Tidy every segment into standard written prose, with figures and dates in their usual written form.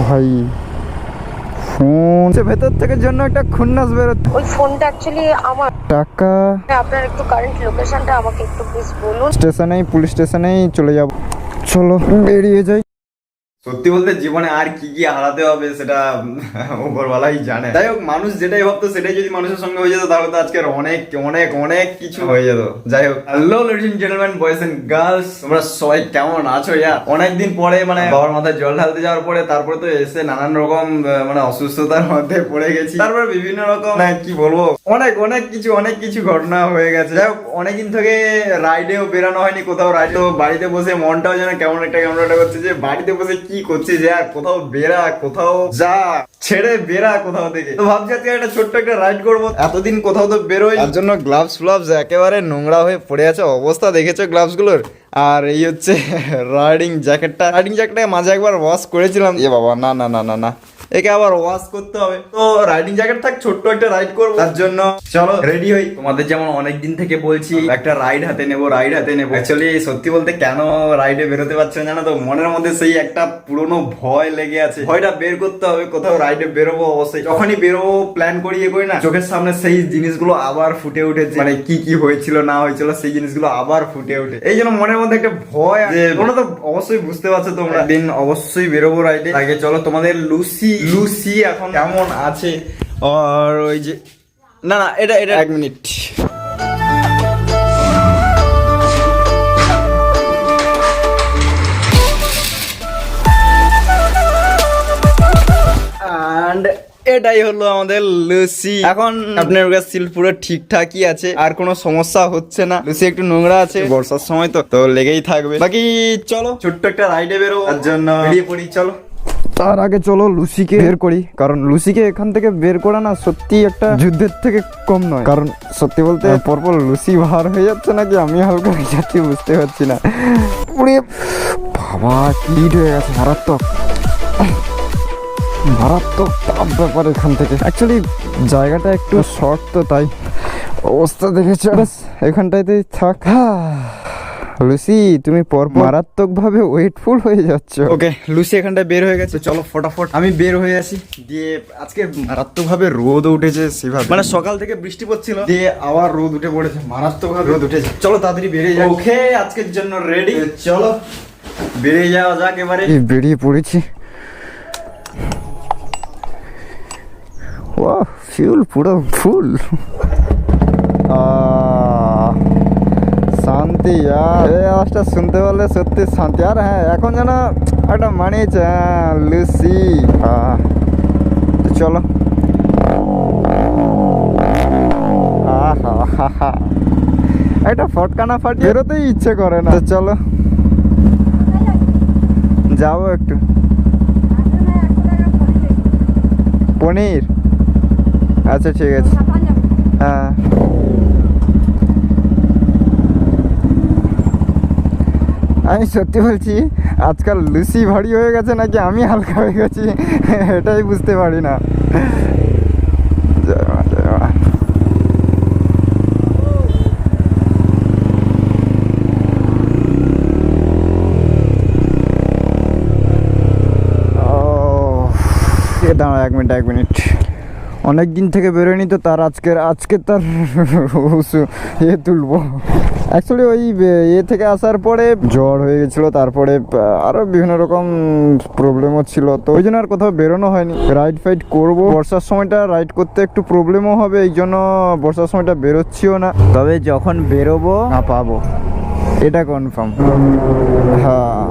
ভাই ফোন ভেতর থেকে জন্য একটা খুন্নাস বেরোচ্ছে। ওই ফোনটা অ্যাকচুয়ালি আমার টাকা আপনার একটু কারেন্ট লোকেশনটা আমাকে একটু প্লিজ বলুন। স্টেশনেই, পুলিশ স্টেশনেই চলে যাব। চলো বেরিয়ে যাই। সত্যি বলতে জীবনে আর কি কি হারাতে হবে সেটা উপরওয়ালাই জানে। যাই হোক, মানুষ যেটাই ভাবতো সেটাই যদি মানুষের সঙ্গে হয়ে যেত তাহলে তো আজকের অনেক অনেক অনেক কিছু হয়ে যেত। যাই হোক, hello ladies and gentleman, boys and girls, তোমরা সবাই কেমন আছো? অনেকদিন পরে মানে বাবার মাথায় জল ঢালতে যাওয়ার পরে তারপরে তো এসে নানান রকম মানে অসুস্থতার মধ্যে পড়ে গেছি। তারপরে বিভিন্ন রকম কি বলবো, অনেক অনেক কিছু ঘটনা হয়ে গেছে। যাই হোক, অনেকদিন থেকে রাইডেও বেরানো হয়নি কোথাও। রাইডেও বাড়িতে বসে মনটাও যেন কেমন একটা করছে যে বাড়িতে বসে কি করছিস আর কোথাও বেরা, কোথাও যা, ছেড়ে বেরা কোথাও থেকে। তো ভাবছি আজকে একটা ছোট্ট একটা রাইড করবো। এতদিন কোথাও তো বেরোই, তার জন্য গ্লাভস ফ্লাভস একেবারে নোংরা হয়ে পড়ে আছে। অবস্থা দেখেছো গ্লাভস গুলোর? আর এই হচ্ছে রাইডিং জ্যাকেটটা মাঝে একবার ওয়াশ করেছিলাম। এ বাবা, না না না না না, একে আবার ওয়াশ করতে হবে। তো রাইডিং জ্যাকেট থাক, ছোট্ট একটা রাইড করবো। তার জন্য চলো রেডি হই। তোমাদের যেমন অনেকদিন থেকে বলছি একটা রাইড হাতে নেবো। অ্যাকচুয়ালি সত্যি বলতে কেন রাইডে বেরোতে পারছে না জানো তো? মনের মধ্যে সেই একটা পুরনো ভয় লেগে আছে। ভয়টা বের করতে হবে। কোথাও রাইডে বেরোবো, অবশ্যই যখনই বেরোবো প্ল্যান করিয়ে করি না, চোখের সামনে সেই জিনিসগুলো আবার ফুটে উঠেছে। মানে কি কি হয়েছিল না হয়েছিল সেই জিনিসগুলো আবার ফুটে ওঠে। এই জন্য মনের মধ্যে একটা ভয় আছে। তোমরা তো অবশ্যই বুঝতে পারছো, তোমরা দিন অবশ্যই বেরোবো রাইডে। আগে চলো তোমাদের লুসি এখন কেমন আছে। আর ওই যে না না, এটা এক মিনিট। এটাই হলো আমাদের লুসি। এখন আপনার কাছে সিল পুরো ঠিকঠাকই আছে, আর কোনো সমস্যা হচ্ছে না। লুসি একটু নোংরা আছে, বর্ষার সময় তো লেগেই থাকবে। বাকি চলো ছোট্ট একটা রাইডে বেরো, তার জন্য বেরিয়ে পড়ি। চলো তার আগে চলো লুসিকে বের করি, কারণ লুসিকে এখান থেকে বের করা না সত্যি একটা যুদ্ধের থেকে কম নয়। কারণ সত্যি বলতে পরপর লুসি বার হয়ে যাচ্ছে নাকি আমি হালকা হয়ে যাচ্ছি বুঝতে পারছি না। উড়ে বাবা, কিট হয়ে গেছে মারাত্মক তাপ ব্যাপার এখান থেকে। অ্যাকচুয়ালি জায়গাটা একটু শর্ট তো, তাই অবস্থা দেখেছো। এখানটাতেই থাক। লুসি তুমি মারাত্মক ভাবে ওয়েটফুল হয়ে যাচ্ছ। ওকে, লুসি এখানটায় বের হয়ে গেছে। চলো ফটাফট আমি বের হয়ে আসি। দিয়ে আজকে মারাত্মক ভাবে রোদ উঠেছে সেভাবে, মানে সকাল থেকে বৃষ্টি পড়ছিল, দিয়ে আবার রোদ উঠে পড়েছে, মারাত্মক ভাবে রোদ উঠেছে। চলো তাড়াতাড়ি বেরিয়ে যাই। ওকে, আজকের জন্য রেডি। চলো বেরিয়ে যাওয়া যাক। এবারে বেরিয়ে পড়েছি। ওয়াও, ফিউল পুরো ফুল। শান্তি আর এই আওয়াজটা শুনতে পারলে সত্যি শান্তি। আর হ্যাঁ, এখন যেন একটা মানিয়েছে লুসি। তো চলো। একটা ফটকানা ফাটি বেরোতেই ইচ্ছে করে না। তো চলো যাবো একটু। পনির, আচ্ছা ঠিক আছে। হ্যাঁ, আমি সত্যি বলছি আজকাল লুসি ভারী হয়ে গেছে নাকি আমি হালকা হয়ে গেছি এটাই বুঝতে পারি না। দাঁড়া এক মিনিট। অনেক দিন থেকে বেরোয়নি তো, তার আজকে তার তুলবো। অ্যাকচুয়ালি ওই থেকে আসার পরে জ্বর হয়ে গেছিলো, তারপরে আরো বিভিন্ন রকম প্রবলেমও ছিল, তো ওই জন্য আর কোথাও বেরোনো হয়নি। রাইড ফাইড করবো, বর্ষার সময়টা রাইড করতে একটু প্রবলেমও হবে, এই জন্য বর্ষার সময়টা বেরোচ্ছিও না। তবে যখন বেরোবো না পাবো, এটা কনফার্ম। হ্যাঁ,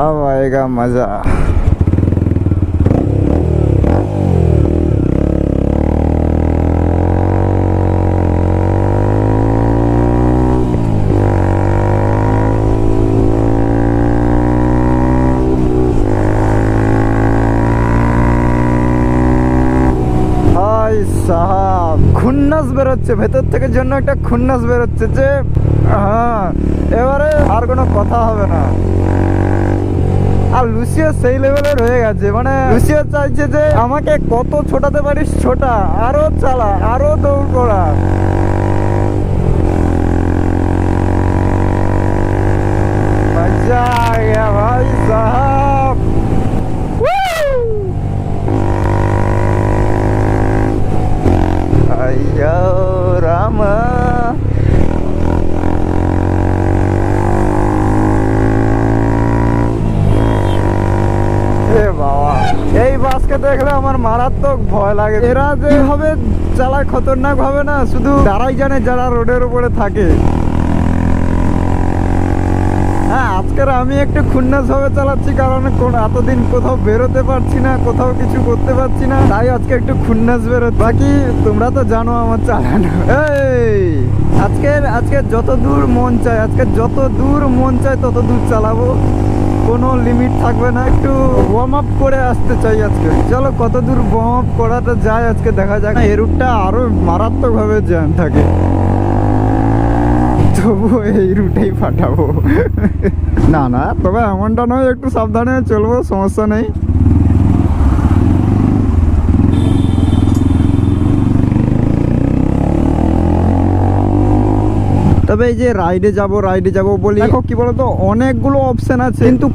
আব আয়েগা মজা। খুন্নাস বেরোচ্ছে ভেতর থেকে, জন্য একটা খুন্নাস বেরোচ্ছে যে হ্যাঁ, এবারে আর কোনো কথা হবে না। আর লুসিও সেই লেভেলের হয়ে গেছে, মানে লুসিও চাইছে যে আমাকে কত ছোটাতে পারিস ছোটা, আরো চালা, আরো দৌড় করা। ভাই সাহেব আজকে দেখলে আমার মারাত্মক ভয় লাগে। এরা যে ভাবে চালায় খতরনাক ভাবে না, শুধু তারাই জানে যারা রোডের উপরে থাকে। হ্যাঁ, আজকের আমি একটু খুন্নাস ভাবে চালাচ্ছি, কারণ এতদিন কোথাও বেরোতে পারছি না, কোথাও কিছু করতে পারছি না, তাই আজকে একটু খুন্নাস বেরোচ্ছে। বাকি তোমরা তো জানো আমার চালানো। এই আজকে যত দূর মন চায়, আজকে যত দূর মন চায় তত দূর চালাবো, কোনো লিমিট থাকবে না। একটু ওয়ার্ম আপ করে আসতে চাই আজকে। চলো কত দূর ওয়ার্ম আপ করাটা যায় আজকে দেখা যাক। এই রুটটা আরো মারাত্মক ভাবে জ্যাম থাকে, তবুও এই রুটেই পাঠাবো। না না, তবে এমনটা নয়, একটু সাবধানে চলবো, সমস্যা নেই। তবে এই যে রাইডে যাব বলি, দেখো কি বলতো, অনেকগুলো অপশন আছে, কিন্তু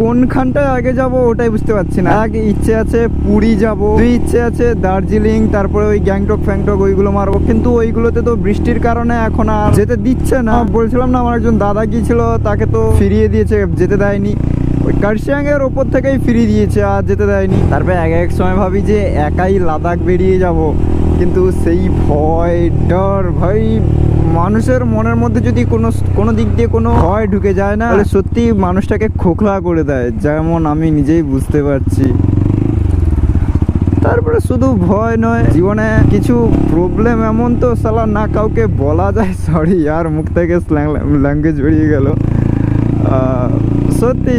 কোনখানটায় আগে যাব ওটাই বুঝতে পারছি না। এক ইচ্ছে আছে পুরী যাব, দুই ইচ্ছে আছে দার্জিলিং, তারপরে ওই গ্যাংটক ফ্যাংটক ওইগুলো মারবো, কিন্তু ওইগুলোতে তো বৃষ্টির কারণে এখন আর যেতে দিচ্ছে না। বলছিলাম না, আমার একজন দাদা গিয়েছিল, তাকে তো ফিরিয়ে দিয়েছে, যেতে দেয়নি। ওই কার্শিয়াং এর ওপর থেকেই ফিরিয়ে দিয়েছে, আর যেতে দেয়নি। তারপরে এক সময় ভাবি যে একাই লাদাখ বেরিয়ে যাব, কিন্তু সেই ভয় ডর ভাই, মানুষের মনের মধ্যে যদি কোনো দিক দিয়ে কোনো ভয় ঢুকে যায় না, তাহলে সত্যি মানুষটাকে খোখলা করে দেয়, যেমন আমি নিজেই বুঝতে পারছি। তারপরে শুধু ভয় নয়, জীবনে কিছু প্রবলেম এমন তো সালা না কাউকে বলা যায়, সরি আর মুখ থেকে ল্যাঙ্গুয়েজ বেরিয়ে গেল। সত্যি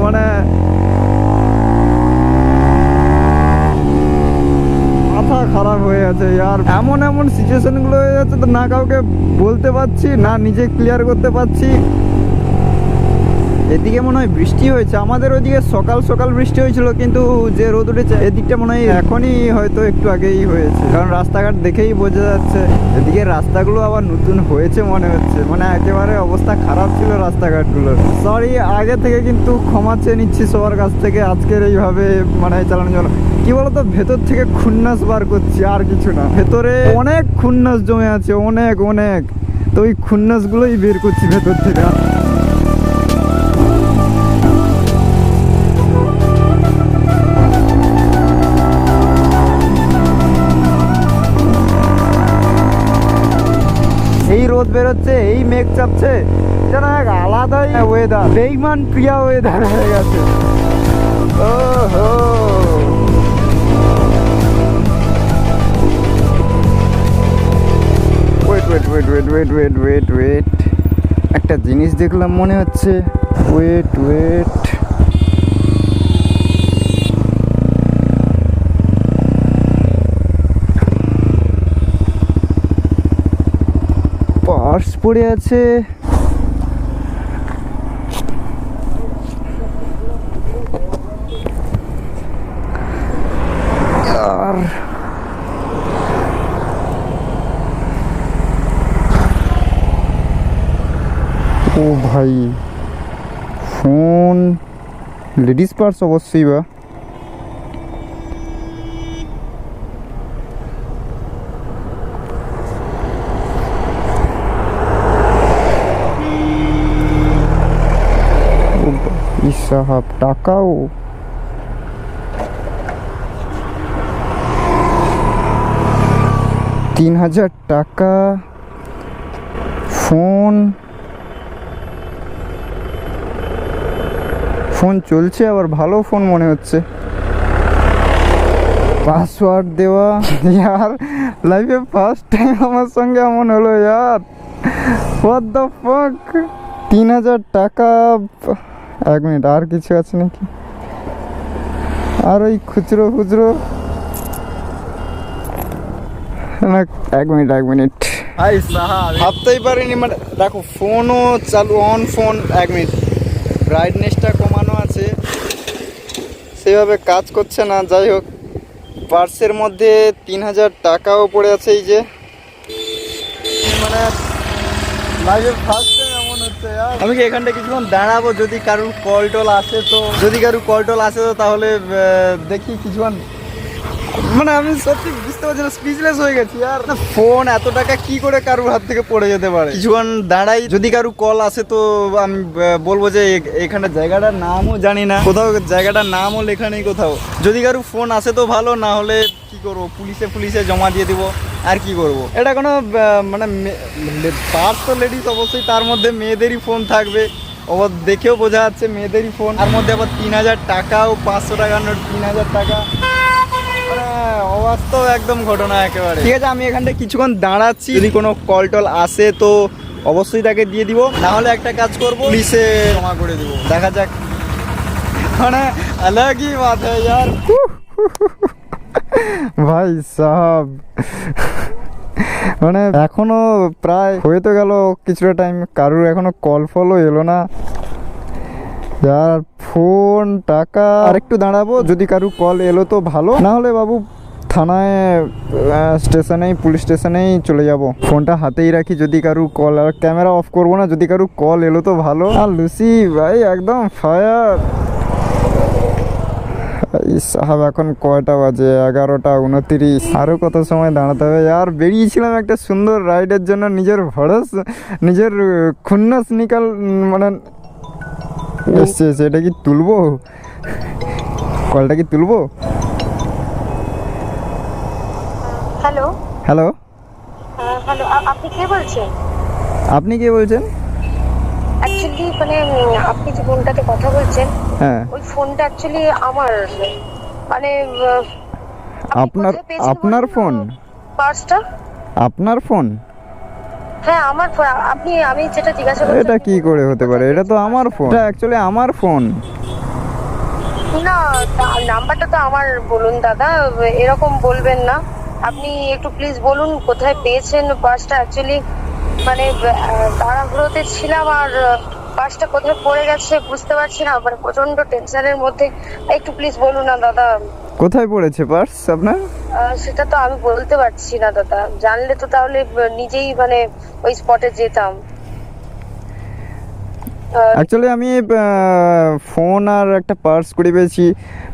মানে মাথা খারাপ হয়ে আছে আর এমন সিচুয়েশন গুলো হয়ে যাচ্ছে, তো না কাউকে বলতে পারছি, না নিজে ক্লিয়ার করতে পারছি। এদিকে মনে হয় বৃষ্টি হয়েছে, আমাদের ওইদিকে সকাল বৃষ্টি হয়েছিল, কিন্তু যে রোদ উঠেছে এদিকটা মনে হয় এখনই হয়তো একটু আগেই হয়েছে, কারণ রাস্তাঘাট দেখেই বোঝা যাচ্ছে। এদিকে রাস্তাগুলো আবার নতুন হয়েছে মনে হচ্ছে, মানে একেবারে অবস্থা খারাপ ছিল রাস্তাঘাটগুলোর। সরি আগে থেকে, কিন্তু ক্ষমা চেয়ে নিচ্ছি সবার কাছ থেকে আজকের এইভাবে মানে চালানোর জন্য। কি বলতো, ভেতর থেকে খুন্নাস বার করছি, আর কিছু না। ভেতরে অনেক খুন্নাস জমে আছে, অনেক, তো ওই খুন্নাস গুলোই বের করছি ভেতর থেকে। এই রোদ বেরোচ্ছে, এই মেঘ চাপছে, যেন এক আলাদাই ওয়েদার, বেইমান প্রিয়া ওয়েদার হয়ে গেছে। ওহো, ওয়েট, একটা জিনিস দেখলাম মনে হচ্ছে। ওয়েট, পার্স পড়ে আছে। আর ও ভাই, ফোন, লেডিস পার্স অবশ্যই বা। সাহাব টাকাও, $3000 টাকা, ফোন চলছে, আবার ভালো ফোন মনে হচ্ছে। পাসওয়ার্ড দেওয়া, ইয়ার লাইফে ফার্স্ট টাইম আমার সঙ্গে এমন হলো ইয়ার। হোয়াট দ্য ফাক, 3000 টাকা। এক মিনিট, আর কিছু আছে নাকি? আর ওই খুচরো না, এক মিনিট ভাই সাহাব, ভাবতেই পারিনি। মানে দেখো, ফোনও চালু, অন ফোন, 1 মিনিট, ব্রাইটনেসটা কমানো আছে, সেভাবে কাজ করছে না। যাই হোক, পার্সের মধ্যে 3000 টাকাও পড়ে আছে। এই যে মানে লাইভে ফার্স্ট টাইম এমন হচ্ছে। আমি কি এখানটা কিছুক্ষণ দাঁড়াবো, যদি কারোর কল টল আসে তো, তাহলে দেখি কিছুক্ষণ মানে আমি সত্যি বুঝতে পারছি না, স্পিচলেস হয়ে গেছি আর। ফোন এত টাকা কি করে কারুর হাত থেকে পড়ে যেতে পারে? কিছুক্ষণ দাঁড়াই, যদি কারু কল আসে তো আমি বলবো যে এখানে জায়গাটার নামও জানি না, কোথাও জায়গাটার নামও লেখা নেই কোথাও। যদি কারু ফোন আসে তো ভালো, না হলে কি করবো, পুলিশে জমা দিয়ে দিব। আর কি করব, এটা কোনো মানে পার্স তো লেডিস অবশ্যই, তার মধ্যে মেয়েদেরই ফোন থাকবে, আবার দেখেও বোঝা যাচ্ছে মেয়েদেরই ফোন। তার মধ্যে আবার 3000 টাকাও, 500 টাকার নোট, 3000 টাকা, মানে অবাস্তব একদম ঘটনা একেবারে। ঠিক আছে, আমি এখানটা কিছুক্ষণ দাঁড়াচ্ছি, যদি কোনো কল টল আসে তো অবশ্যই তাকে দিয়ে দিব, না হলে একটা কাজ করব, পুলিশে জমা করে দিব, দেখা যাক। মানে আলাগই বাত হ্যায় ইয়ার ভাই সাহাব। মানে এখনো প্রায় হয়ে তো গেল কিছুটা টাইম, কারুর এখনো কল ফলও এলো না। যার ফোন, টাকা, আর একটু দাঁড়াবো, যদি কারু কল এলো তো ভালো, না হলে বাবু থানায়, স্টেশনেই, পুলিশ স্টেশনেই চলে যাব। ফোনটা হাতেই রাখি, যদি কারু কল, আর ক্যামেরা অফ করবো না, যদি কারু কল এলো তো ভালো। আর লুসি ভাই একদম ফায়ার। সাহাব এখন কয়টা বাজে? 11:29। আরো কত সময় দাঁড়াতে হবে? আর বেরিয়েছিলাম একটা সুন্দর রাইডের জন্য, নিজের ভরস, নিজের খুন্নাস নিকাল, মানে এসছে। এটা কি তুলবো? কলটা কি তুলবো? হ্যালো হ্যালো, হ্যালো, আপনি কে বলছেন? আপনি কে বলছেন? অ্যাকচুয়ালি মানে আপনি যে ফোনটাতে কথা বলছেন, হ্যাঁ, ওই ফোনটা অ্যাকচুয়ালি আমার, মানে আপনার আপনার ফোন? পার্সটা আপনার ফোন? হ্যাঁ আমার ফোন। আমি যেটা জিজ্ঞাসা করছি, এটা কি করে হতে পারে? এটা তো আমার ফোন, এটা অ্যাকচুয়ালি আমার ফোন। না নাম্বারটা তো আমার। বলুন দাদা, এরকম বলবেন না। আপনি একটু প্লিজ বলুন কোথায় পেয়েছেন পার্সটা। অ্যাকচুয়ালি মানে তাড়াহুড়োতে ছিলাম, আর পার্সটা কোথায় পড়ে গেছে বুঝতে পারছি না, মানে প্রচন্ড টেনশনের মধ্যে। একটু প্লিজ বলুন না দাদা। কোথায় পড়েছে পার্স আপনার? সেটা তো আমি বলতে পারছি না দাদা, জানলে তো তাহলে নিজেই মানে ওই স্পটে যেতাম। অ্যাকচুয়ালি আমি ফোন আর একটা পার্স করে পেয়েছি।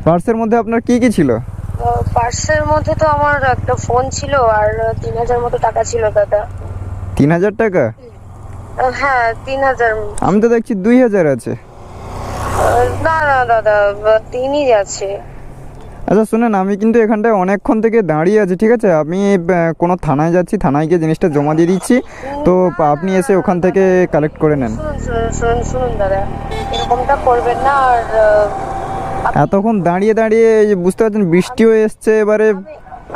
পার্সের মধ্যে আপনার কি কি ছিল? পার্সের মধ্যে তো আমার একটা ফোন ছিল, আর 3000 মতো টাকা ছিল দাদা। 3000 টাকা? হ্যাঁ 3000। আমি তো দেখছি 2000 আছে। না না দাদা, 3ই আছে। আচ্ছা শুনেন, আমি কিন্তু এখানটায় অনেকক্ষণ থেকে দাঁড়িয়ে আছি, ঠিক আছে? আমি কোনো থানায় যাচ্ছি, থানায় গিয়ে জিনিসটা জমা দিয়ে দিচ্ছি, তো আপনি এসে ওখান থেকে কালেক্ট করে নেন। শুনুন দাদা, এরকমটা করবেন না। আর এতক্ষণ দাঁড়িয়ে দাঁড়িয়ে এই যে বুঝতে পারছেন, বৃষ্টিও এসছে এবারে।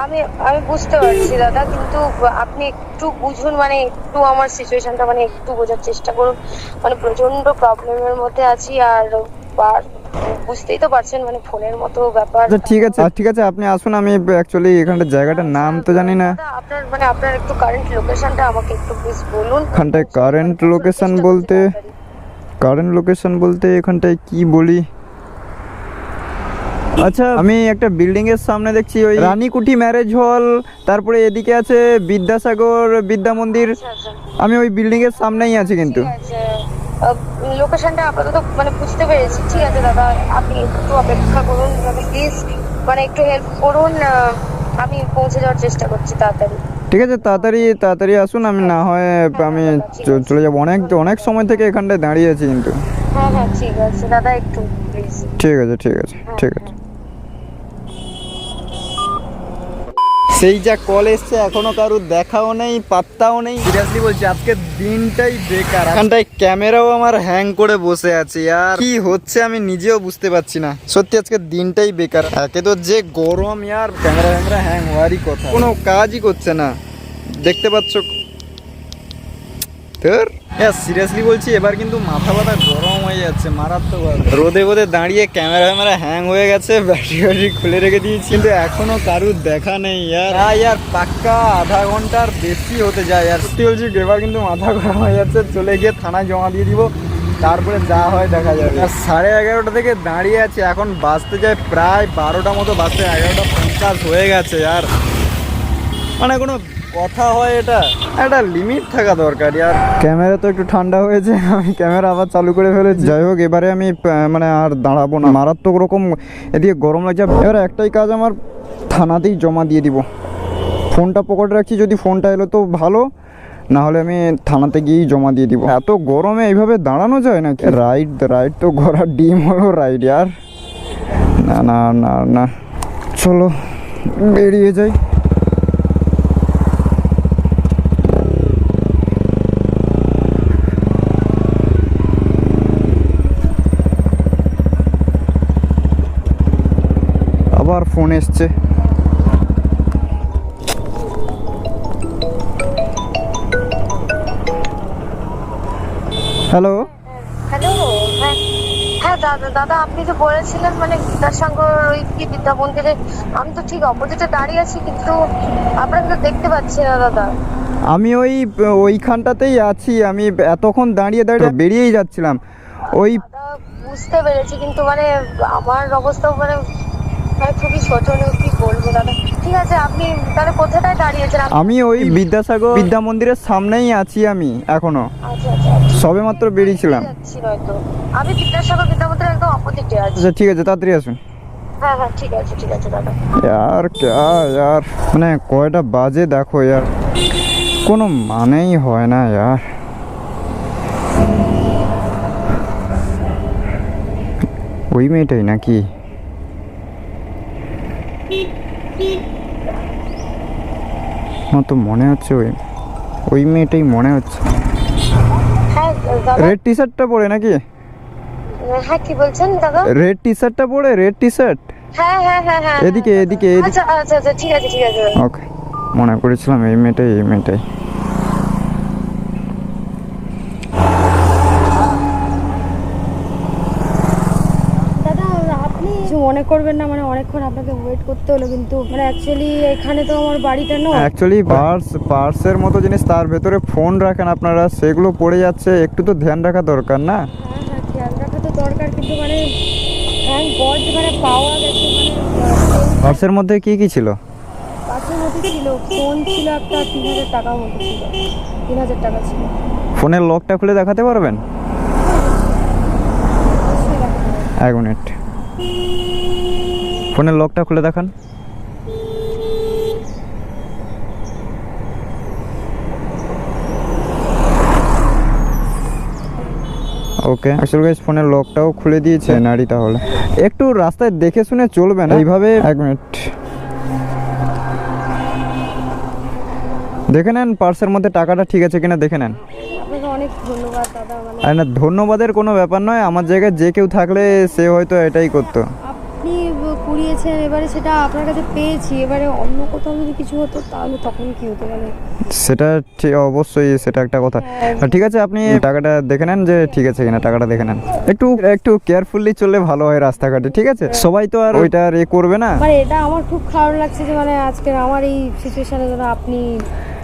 আমি আমি বুঝতে পারছি দাদা, কিন্তু আপনি একটু বুঝুন, মানে একটু আমার সিচুয়েশনটা মানে একটু বোঝার চেষ্টা করুন। মানে প্রচন্ড প্রবলেমের মধ্যে আছি, আর বুঝতেই তো পারছেন, মানে ফোনের মতো ব্যাপার। আচ্ছা ঠিক আছে, আপনি আসুন। আমি অ্যাকচুয়ালি এখানটা জায়গাটার নাম তো জানি না। আপনার একটু কারেন্ট লোকেশনটা আমাকে একটু প্লিজ বলুন। এখানটায় কারেন্ট লোকেশন বলতে এখানটায় কি বলি? আচ্ছা, আমি একটা বিল্ডিং এর সামনে দেখছি ওই রানীকুঠি ম্যারেজ হল, তারপরে এদিকে আছে বিদ্যাসাগর বিদ্যা মন্দির। আমি ওই বিল্ডিং এর সামনেই আছি কিন্তু। লোকেশনটা আপাতত মানে বুঝতে পেরেছি। ঠিক আছে দাদা, আপনি একটু অপেক্ষা করুন, মানে প্লিজ মানে একটু হেল্প করুন। আমি পৌঁছে যাওয়ার চেষ্টা করছি তাড়াতাড়ি। ঠিক আছে, তাড়াতাড়ি আসুন। আমি না হয় আমি চলে যাবো। অনেক সময় থেকে এখানটায় দাঁড়িয়ে আছি কিন্তু। হ্যাঁ ঠিক আছে দাদা, একটু প্লিজ। ঠিক আছে। সেই যা কল এসছে, এখনো কারুর দেখাও নেই, পাত্তাও নেই। সিরিয়াসলি বলছি, আজকে দিনটাই বেকার। এখানটায় ক্যামেরাও আমার হ্যাং করে বসে আছে, আর কি হচ্ছে আমি নিজেও বুঝতে পারছি না। সত্যি আজকে দিনটাই বেকার। একে তো যে গরম, ইয়ার ক্যামেরা হ্যাং হওয়ারই কথা, কোনো কাজই করছে না। দেখতে পাচ্ছ? সিরিয়াসলি বলছি, এবার কিন্তু মাথা গরম হয়ে যাচ্ছে মারাত্মক। রোদে দাঁড়িয়ে ক্যামেরা হ্যাং হয়ে গেছে, ব্যাটারি খুলে রেখে দিয়েছি, কিন্তু এখনো কারুর দেখা নেই। ইয়ার পাক্কা আধা ঘন্টার বেশি হতে যায়। আর সত্যি বলছি, এবার কিন্তু মাথা গরম হয়ে যাচ্ছে। চলে গিয়ে থানায় জমা দিয়ে দিব, তারপরে যা হয় দেখা যাবে। আর 11:30 থেকে দাঁড়িয়ে আছে, এখন বাজতে যায় প্রায় 12টা মতো বাজতে, 11:50 হয়ে গেছে। আর মানে কোনো কথা হয়? এটা একটা লিমিট থাকা দরকার। আর ক্যামেরা তো একটু ঠান্ডা হয়েছে, আমি ক্যামেরা আবার চালু করে ফেলেছি। যাই হোক, এবারে আমি মানে আর দাঁড়াবো না, মারাত্মক রকম এদিকে গরম লাগছে। এবারে একটাই কাজ আমার, থানাতেই জমা দিয়ে দিব। ফোনটা পকেটে রাখছি, যদি ফোনটা এলো তো ভালো, না হলে আমি থানাতে গিয়েই জমা দিয়ে দিব। এত গরমে এইভাবে দাঁড়ানো যায় নাকি? রাইড তো ঘোড়ার ডিম হলো রাইড यार। না না না না, চলো বেরিয়ে যাই। আবার ফোন এসছে। Hello, hello. হ্যাঁ হ্যাঁ দাদা, দাদা আপনি যে বলেছিলেন মানে বিদ্যাসাগর ওই কি বিদ্যা মন্দিরে, আমি তো ঠিক অপোজিটে দাঁড়িয়ে আছি, কিন্তু আপনাকে তো দেখতে পাচ্ছি না দাদা। আমি ওইখানটাতেই আছি। আমি এতক্ষণ দাঁড়িয়ে দাঁড়িয়ে বেরিয়েই যাচ্ছিলাম ওই। দাদা বুঝতে পেরেছি, কিন্তু মানে আমার অবস্থাও মানে মানে খুবই শোচনীয়, কি বলবো দাদা। ঠিক আছে, আপনি তাহলে কোথায় দাঁড়িয়েছেন? আমি ওই বিদ্যাসাগর বিদ্যা মন্দিরের সামনেই আছি আমি এখনো। আচ্ছা আচ্ছা আচ্ছা। সবে মাত্র বেরিয়েছিলাম। যাচ্ছি নয়তো। আমি বিদ্যাসাগর বিদ্যা মন্দিরের একদম অপোজিটে আছি। আচ্ছা ঠিক আছে, তাড়াতাড়ি আসুন। হ্যাঁ হ্যাঁ ঠিক আছে দাদা। यार क्या यार, মানে কয়টা বাজে দেখো यार, কোনো মানেই হয় না यार। ওই মেয়েটাই নাকি? আমার তো মনে হচ্ছে ওই মেয়েটাই মনে হচ্ছে। হ্যাঁ দাদা। রেড টি শার্টটা পরে নাকি? হ্যাঁ কি বলছেন দাদা? রেড টি শার্টটা পরে, রেড টি শার্ট। হ্যাঁ হ্যাঁ হ্যাঁ হ্যাঁ। এদিকে এদিকে এদিকে। আচ্ছা আচ্ছা আচ্ছা ঠিক আছে ঠিক আছে। ওকে, মনে করেছিলাম এই মেয়েটাই। দাদা আপনি কিছু মনে করবেন না, মানে অনেকক্ষণ আপনাকে ওয়েট করতে হলো, কিন্তু মানে অ্যাকচুয়ালি এখানে তো আমার বাড়িটা নয়। অ্যাকচুয়ালি পার্সের মতো জিনিস, তার ভেতরে ফোন রাখেন আপনারা, সেগুলো পড়ে যাচ্ছে, একটু তো ধ্যান রাখা দরকার না? হ্যাঁ হ্যাঁ খেয়াল রাখা তো দরকার, কিন্তু মানে থ্যাংক গড মানে পাওয়া গেছে। মানে পার্সের মধ্যে কি কি ছিল? পাশের মধ্যে ছিল ফোন, ছিল একটা 3000 টাকার মতো ছিল, 3000 টাকা ছিল। ফোনের লকটা খুলে দেখাতে পারবেন? অবশ্যই রাখতে হবে। এক মিনিট, ফোনের লকটা খুলে দেখান। ওকে, আসলে গাইস ফোনের লকটাও খুলে দিয়েছে নারী। তাহলে একটু রাস্তায় দেখে শুনে চলবেন এইভাবে। এক মিনিট, দেখে নেন পার্সের মধ্যে টাকাটা ঠিক আছে কিনা দেখে নেন। আপনাকে অনেক ধন্যবাদ দাদা। মানে আর না, ধন্যবাদের কোনো ব্যাপার নয়। আমার জায়গায় যে কেউ থাকলে সে হয়তো এটাই করতো। আপনি কুড়িয়েছেন, এবারে সেটা আপনার কাছে পেয়েছি, এবারে অন্য কোথাও যদি কিছু হতো তাহলে তখন কি হতো? মানে সেটা ঠিক, অবশ্যই সেটা একটা কথা। হ্যাঁ। ঠিক আছে, আপনি টাকাটা দেখে নেন যে ঠিক আছে কিনা, টাকাটা দেখে নেন। একটু কেয়ারফুলি চললে ভালো হয় রাস্তাঘাটে, ঠিক আছে? সবাই তো আর ওইটা আর করবে না। মানে এটা আমার খুব খারাপ লাগছে যে মানে আজকের আমার এই সিচুয়েশনে যেন আপনি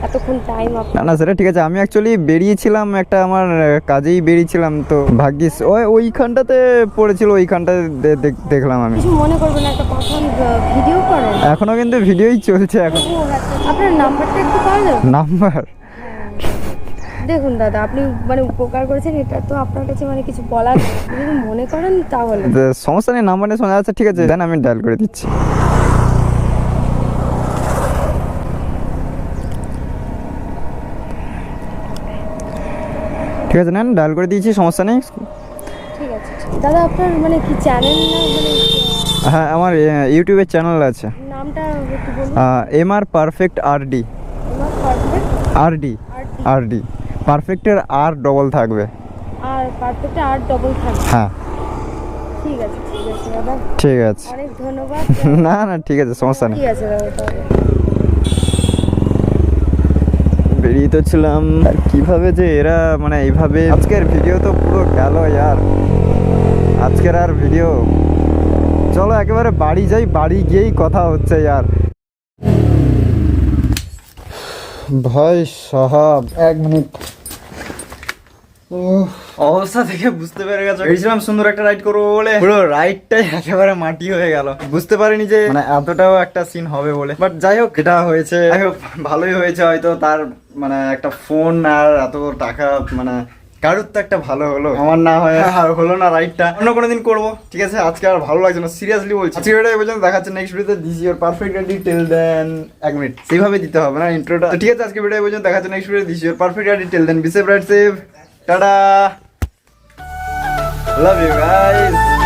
এতক্ষণ টাইম না না, সেটা ঠিক আছে। আমি অ্যাকচুয়ালি বেরিয়েছিলাম, একটা আমার কাজেই বেরিয়েছিলাম, তো ভাগ্যিস ওইখানটাতে পড়েছিল, ওইখানটাতে দেখলাম আমি। কিছু মনে করবেন না, একটা কথা, ভিডিও করেন? এখনো কিন্তু ভিডিওই চলছে এখন। আপনার নাম্বারটা একটু পাওয়া যাবে? নাম্বার? দেখুন দাদা, আপনি মানে উপকার করেছেন, এটা তো আপনার কাছে মানে কিছু বলার নেই। আপনি যদি মনে করেন তাহলে সমস্যা নেই, নাম্বার নিয়ে শোনা যাচ্ছে। ঠিক আছে দেন, আমি ডায়াল করে দিচ্ছি। ঠিক আছে নেন, ডায়াল করে দিয়েছি, সমস্যা নেই। ঠিক আছে দাদা। আপনার মানে কি চ্যানেল না মানে হ্যাঁ, আমার ইউটিউবের চ্যানেল আছে, নামটা একটু বলুন। MR perfect RD। আমার পারফেক্ট RD RD, পারফেক্টের আর ডবল থাকবে। আর পারফেক্টে আর ডবল থাকবে। হ্যাঁ ঠিক আছে দাদা, ঠিক আছে। অনেক ধন্যবাদ। না না ঠিক আছে, সমস্যা নেই। ঠিক আছে দাদা, তাহলে বেরিয়ে তো ছিলাম, আর কিভাবে যে এরা মানে এইভাবে। আজকের ভিডিও তো পুরো গেল यार, আজকের আর ভিডিও। চলো একেবারে বাড়ি যাই, বাড়ি গিয়েই কথা হচ্ছে यार। ভাই সাহাব, এক মিনিট। অবস্থা থেকে বুঝতে পেরে গেছো, ভেবেছিলাম সুন্দর একটা রাইড করবো বলে, পুরো রাইডটাই একেবারে মাটি হয়ে গেল। বুঝতে পারিনি যে মানে এতটাও একটা সিন হবে বলে। বাট যাই হোক, এটা হয়েছে, যাই হোক ভালোই হয়েছে। হয়তো তার মানে একটা ফোন আর এত টাকা মানে কারোর তো একটা ভালো হলো, আমার না হয় আর হলো না রাইডটা, অন্য কোনো দিন করবো, ঠিক আছে? আজকে আর ভালো লাগছে না, সিরিয়াসলি বলছি। আজকে ভিডিও এই পর্যন্ত, দেখাচ্ছে নেক্সট ভিডিওতে। This your perfect ID till then, 1 minute সেইভাবে দিতে হবে না ইন্ট্রোটা, তো ঠিক আছে? আজকে ভিডিও এই পর্যন্ত, দেখাচ্ছে next video. This your perfect ID till then, be safe, right safe, tata, love you guys.